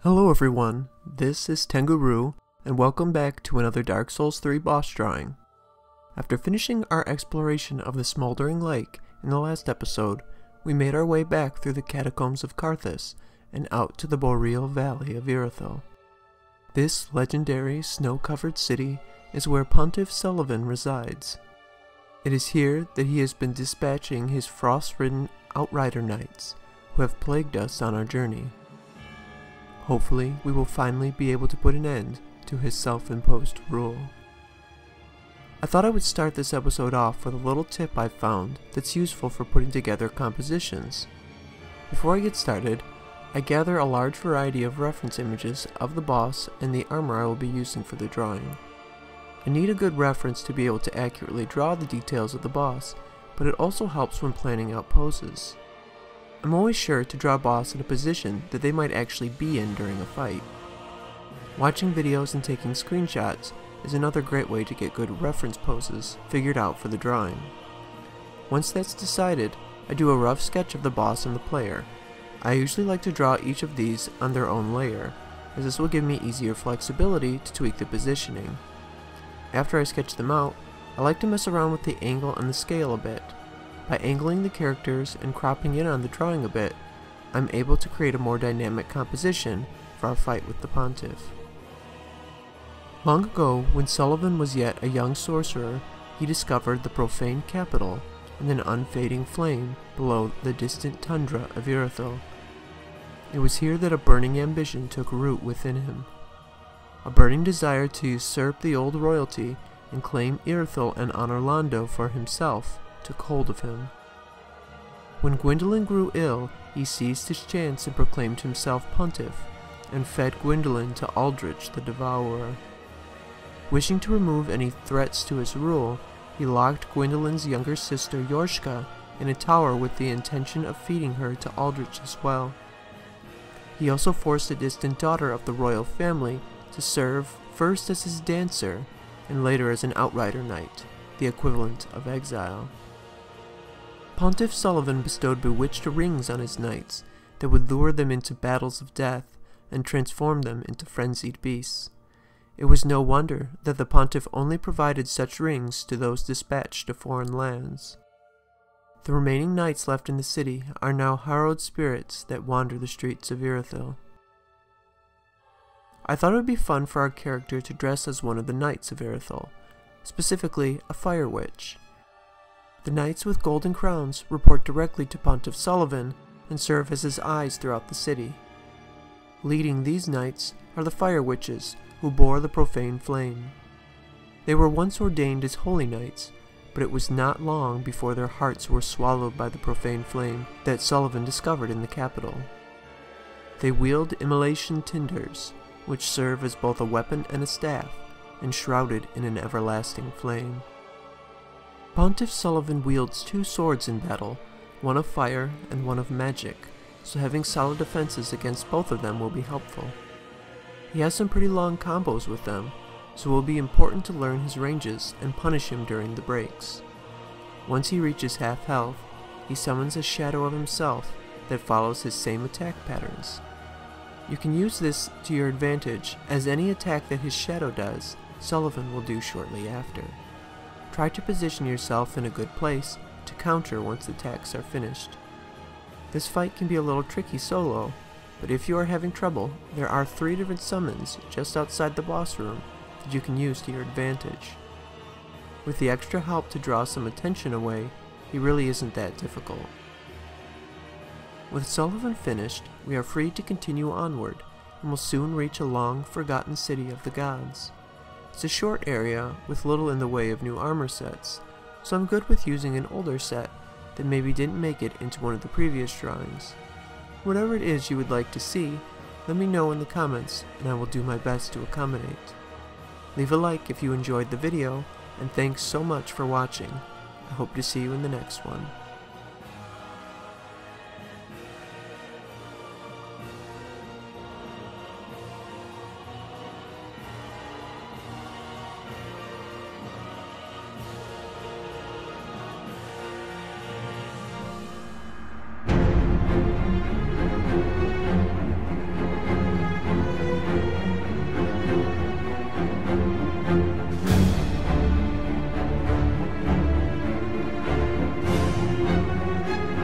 Hello everyone, this is Tenguru, and welcome back to another Dark Souls 3 boss drawing. After finishing our exploration of the Smoldering Lake in the last episode, we made our way back through the catacombs of Carthus and out to the Boreal Valley of Irithyll. This legendary snow-covered city is where Pontiff Sulyvahn resides. It is here that he has been dispatching his frost-ridden outrider knights, who have plagued us on our journey. Hopefully, we will finally be able to put an end to his self-imposed rule. I thought I would start this episode off with a little tip I found that's useful for putting together compositions. Before I get started, I gather a large variety of reference images of the boss and the armor I will be using for the drawing. I need a good reference to be able to accurately draw the details of the boss, but it also helps when planning out poses. I'm always sure to draw a boss in a position that they might actually be in during a fight. Watching videos and taking screenshots is another great way to get good reference poses figured out for the drawing. Once that's decided, I do a rough sketch of the boss and the player. I usually like to draw each of these on their own layer, as this will give me easier flexibility to tweak the positioning. After I sketch them out, I like to mess around with the angle and the scale a bit. By angling the characters and cropping in on the drawing a bit, I'm able to create a more dynamic composition for our fight with the Pontiff. Long ago, when Sulyvahn was yet a young sorcerer, he discovered the profane capital and an unfading flame below the distant tundra of Irithyll. It was here that a burning ambition took root within him. A burning desire to usurp the old royalty and claim Irithyll and Honorlando for himself took hold of him. When Gwyndolin grew ill, he seized his chance and proclaimed himself Pontiff, and fed Gwyndolin to Aldrich the Devourer. Wishing to remove any threats to his rule, he locked Gwyndolin's younger sister Yorshka in a tower with the intention of feeding her to Aldrich as well. He also forced a distant daughter of the royal family to serve first as his dancer and later as an outrider knight, the equivalent of exile. Pontiff Sulyvahn bestowed bewitched rings on his knights that would lure them into battles of death and transform them into frenzied beasts. It was no wonder that the Pontiff only provided such rings to those dispatched to foreign lands. The remaining knights left in the city are now harrowed spirits that wander the streets of Irithyll. I thought it would be fun for our character to dress as one of the knights of Irithyll, specifically a fire witch. The knights with golden crowns report directly to Pontiff Sulyvahn and serve as his eyes throughout the city. Leading these knights are the fire witches who bore the profane flame. They were once ordained as holy knights, but it was not long before their hearts were swallowed by the profane flame that Sulyvahn discovered in the capital. They wield immolation tinders, which serve as both a weapon and a staff, enshrouded in an everlasting flame. Pontiff Sulyvahn wields two swords in battle, one of fire and one of magic, so having solid defenses against both of them will be helpful. He has some pretty long combos with them, so it will be important to learn his ranges and punish him during the breaks. Once he reaches half health, he summons a shadow of himself that follows his same attack patterns. You can use this to your advantage, as any attack that his shadow does, Sulyvahn will do shortly after. Try to position yourself in a good place to counter once the attacks are finished. This fight can be a little tricky solo, but if you are having trouble, there are 3 different summons just outside the boss room that you can use to your advantage. With the extra help to draw some attention away, he really isn't that difficult. With Sulyvahn finished, we are free to continue onward, and will soon reach a long-forgotten city of the gods. It's a short area with little in the way of new armor sets, so I'm good with using an older set that maybe didn't make it into one of the previous drawings. Whatever it is you would like to see, let me know in the comments and I will do my best to accommodate. Leave a like if you enjoyed the video, and thanks so much for watching. I hope to see you in the next one.